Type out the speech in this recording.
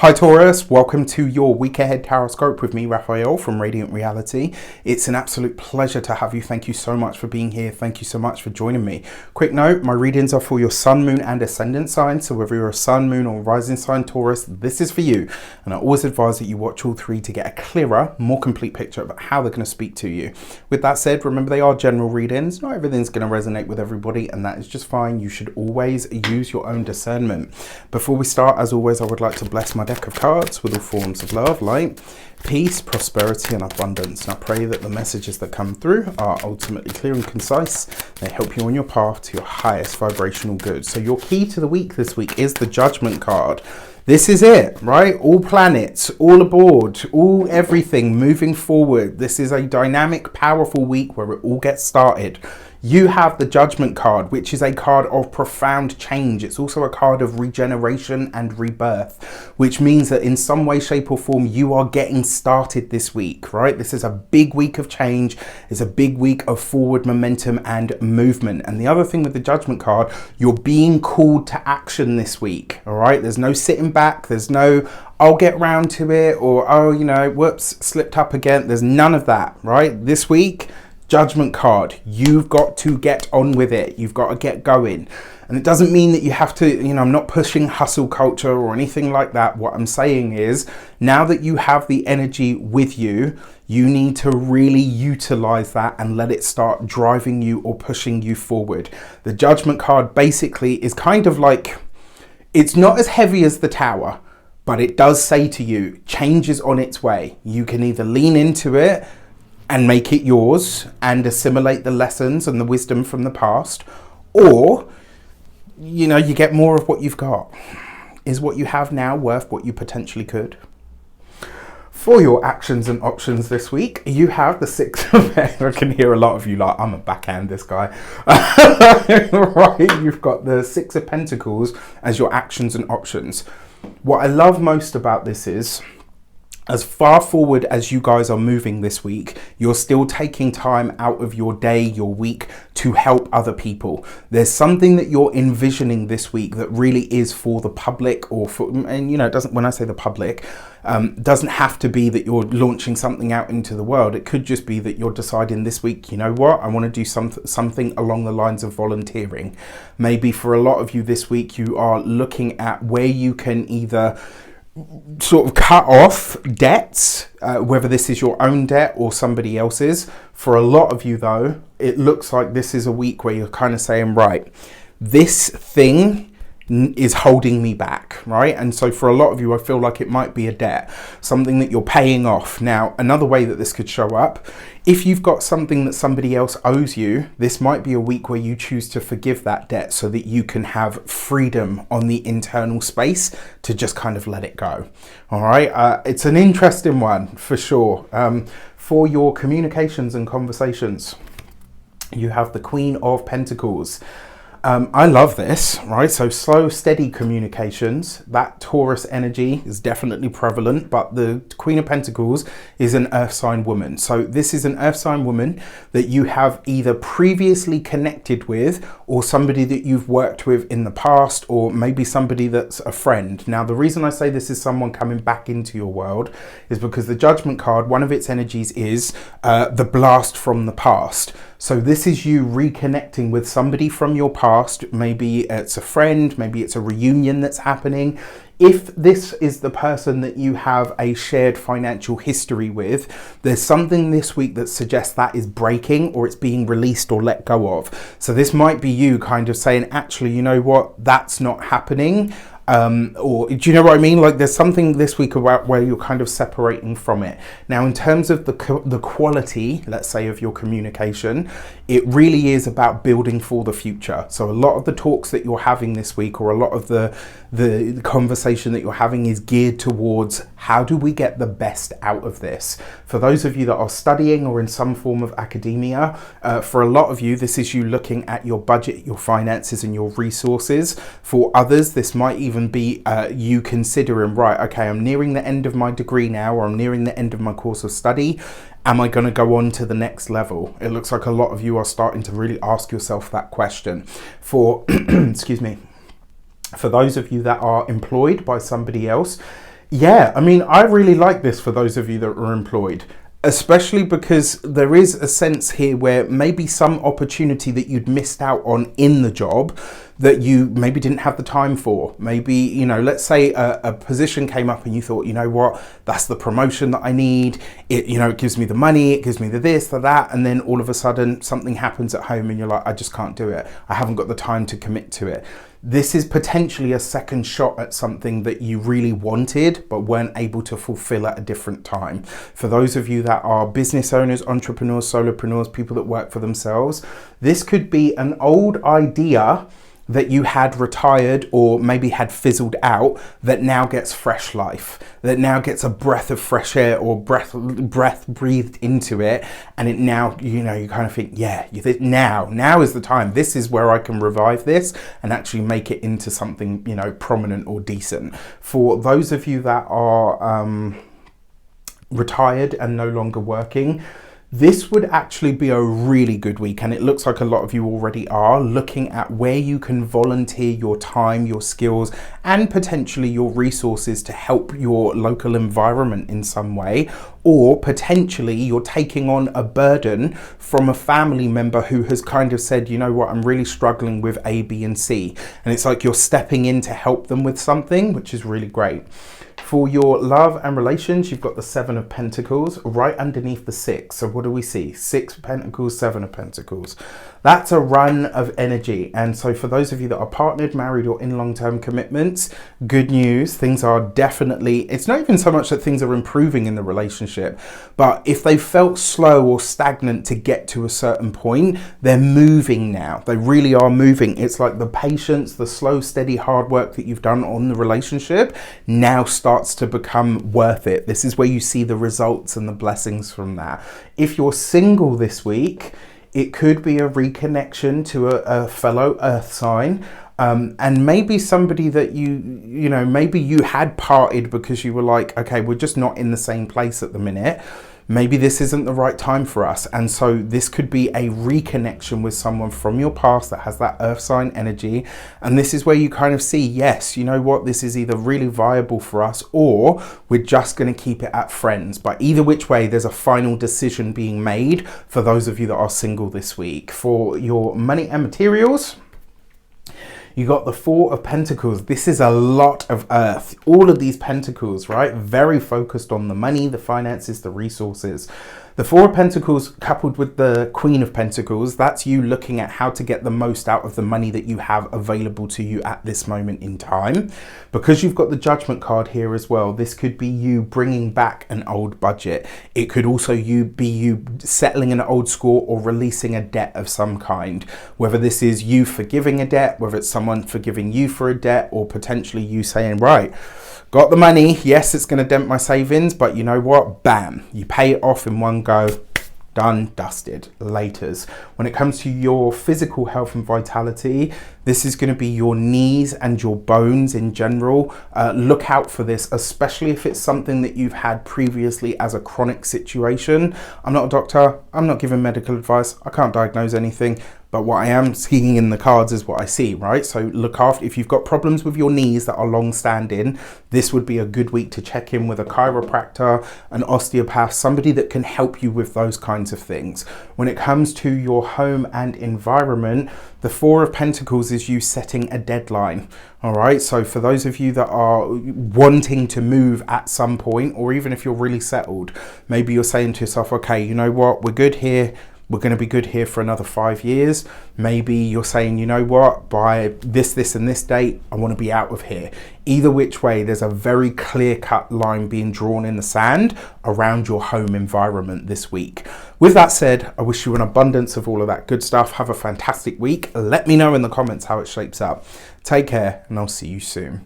Hi Taurus, welcome to your week ahead tarot scope with me, Raphael from Reydiant Reality. It's an absolute pleasure to have you. Thank you so much for being here. Thank you so much for joining me. Quick note, my readings are for your sun, moon and ascendant sign. So whether you're a sun, moon or rising sign Taurus, this is for you. And I always advise that you watch all three to get a clearer, more complete picture of how they're going to speak to you. With that said, remember they are general readings. Not everything's going to resonate with everybody, and that is just fine. You should always use your own discernment. Before we start, as always, I would like to bless my deck of cards with all forms of love, light, peace, prosperity and abundance. And I pray that the messages that come through are ultimately clear and concise. They help you on your path to your highest vibrational good. So your key to the week this week is the Judgment card. This is it, right? All planets, all aboard, all everything moving forward. This is a dynamic, powerful week where it all gets started. You have the Judgment card, which is a card of profound change. It's also a card of regeneration and rebirth, which means that in some way, shape or form, you are getting started this week, right? This is a big week of change. It's a big week of forward momentum and movement. And the other thing with the Judgment card, you're being called to action this week, all right? There's no sitting back. There's no, I'll get round to it, or, oh, you know, whoops, slipped up again. There's none of that, right? This week, Judgment card, you've got to get on with it. You've got to get going. And it doesn't mean that you have to, you know, I'm not pushing hustle culture or anything like that. What I'm saying is, now that you have the energy with you, you need to really utilize that and let it start driving you or pushing you forward. The Judgment card basically is kind of like, it's not as heavy as the Tower, but it does say to you, change is on its way. You can either lean into it and make it yours and assimilate the lessons and the wisdom from the past, or, you know, you get more of what you've got. Is what you have now worth what you potentially could? For your actions and options this week, you have the Six of Pentacles. I can hear a lot of you like, I'm a backhand this guy. Right, you've got the Six of Pentacles as your actions and options. What I love most about this is, as far forward as you guys are moving this week, you're still taking time out of your day, your week, to help other people. There's something that you're envisioning this week that really is for the public, or for, and you know, it doesn't, when I say the public, doesn't have to be that you're launching something out into the world. It could just be that you're deciding this week, you know what, I want to do something along the lines of volunteering. Maybe for a lot of you this week, you are looking at where you can either sort of cut off debts, whether this is your own debt or somebody else's. For a lot of you though, it looks like this is a week where you're kind of saying, right, this thing is holding me back, right? And so for a lot of you, I feel like it might be a debt, something that you're paying off. Now, another way that this could show up, if you've got something that somebody else owes you, this might be a week where you choose to forgive that debt so that you can have freedom on the internal space to just kind of let it go. All right, it's an interesting one for sure. For your communications and conversations, you have the Queen of Pentacles. I love this, right? So slow, steady communications, that Taurus energy is definitely prevalent, but the Queen of Pentacles is an earth sign woman. So this is an earth sign woman that you have either previously connected with, or somebody that you've worked with in the past, or maybe somebody that's a friend. Now, the reason I say this is someone coming back into your world is because the Judgment card, one of its energies is the blast from the past. So this is you reconnecting with somebody from your past. Maybe it's a friend, maybe it's a reunion that's happening. If this is the person that you have a shared financial history with, there's something this week that suggests that is breaking, or it's being released or let go of. So this might be you kind of saying, actually, you know what, that's not happening. Or do you know what I mean? Like there's something this week about where you're kind of separating from it. Now, in terms of the quality, let's say, of your communication, it really is about building for the future. So a lot of the talks that you're having this week, or a lot of the conversation that you're having, is geared towards how do we get the best out of this? For those of you that are studying or in some form of academia, for a lot of you, this is you looking at your budget, your finances and your resources. For others, this might even be you considering, right, okay, I'm nearing the end of my degree now, or I'm nearing the end of my course of study. Am I going to go on to the next level? It looks like a lot of you are starting to really ask yourself that question. For, excuse me, for those of you that are employed by somebody else, Yeah, I mean, I really like this for those of you that are employed, especially because there is a sense here where maybe some opportunity that you'd missed out on in the job that you maybe didn't have the time for. Maybe, you know, let's say a position came up and you thought, you know what, that's the promotion that I need. It, you know, it gives me the money, it gives me the this, the that, and then all of a sudden something happens at home and you're like, I just can't do it. I haven't got the time to commit to it. This is potentially a second shot at something that you really wanted but weren't able to fulfill at a different time. For those of you that are business owners, entrepreneurs, solopreneurs, people that work for themselves, this could be an old idea that you had retired or maybe had fizzled out that now gets fresh life, that now gets a breath of fresh air or breath breathed into it. And it now, you know, you kind of think, yeah, now is the time. This is where I can revive this and actually make it into something, you know, prominent or decent. For those of you that are retired and no longer working, this would actually be a really good week, and it looks like a lot of you already are looking at where you can volunteer your time, your skills, and potentially your resources to help your local environment in some way. Or potentially you're taking on a burden from a family member who has kind of said, you know what, I'm really struggling with A, B, and C. And it's like you're stepping in to help them with something, which is really great. For your love and relations, you've got the Seven of Pentacles right underneath the Six. So what do we see? Six of Pentacles, Seven of Pentacles. That's a run of energy. And so for those of you that are partnered, married, or in long-term commitments, good news. Things are definitely, it's not even so much that things are improving in the relationship, but if they felt slow or stagnant to get to a certain point, they're moving now. They really are moving. It's like the patience, the slow, steady, hard work that you've done on the relationship now starts to become worth it. This is where you see the results and the blessings from that. If you're single this week, it could be a reconnection to a fellow earth sign. And maybe somebody that you know, maybe you had parted because you were like, okay, we're just not in the same place at the minute. Maybe this isn't the right time for us. And so this could be a reconnection with someone from your past that has that earth sign energy. And this is where you kind of see, yes, you know what, this is either really viable for us or we're just going to keep it at friends. But either which way, there's a final decision being made for those of you that are single this week. For your money and materials, you got the Four of Pentacles. This is a lot of earth. All of these pentacles, right? Very focused on the money, the finances, the resources. The Four of Pentacles coupled with the Queen of Pentacles, that's you looking at how to get the most out of the money that you have available to you at this moment in time. Because you've got the Judgment card here as well, this could be you bringing back an old budget. It could also be you settling an old score or releasing a debt of some kind. Whether this is you forgiving a debt, whether it's someone forgiving you for a debt, or potentially you saying, right, got the money, yes, it's going to dent my savings, but you know what? Bam, you pay it off in one go. Done, dusted, laters. When it comes to your physical health and vitality, this is going to be your knees and your bones in general. Look out for this, especially if it's something that you've had previously as a chronic situation. I'm not a doctor. I'm not giving medical advice. I can't diagnose anything. But what I am seeing in the cards is what I see, right? So look after, if you've got problems with your knees that are long standing, this would be a good week to check in with a chiropractor, an osteopath, somebody that can help you with those kinds of things. When it comes to your home and environment, the Four of Pentacles is you setting a deadline. All right. So for those of you that are wanting to move at some point, or even if you're really settled, maybe you're saying to yourself, okay, you know what, we're good here. We're going to be good here for another 5 years. Maybe you're saying, you know what, by this, and this date, I want to be out of here. Either which way, there's a very clear-cut line being drawn in the sand around your home environment this week. With that said, I wish you an abundance of all of that good stuff. Have a fantastic week. Let me know in the comments how it shapes up. Take care, and I'll see you soon.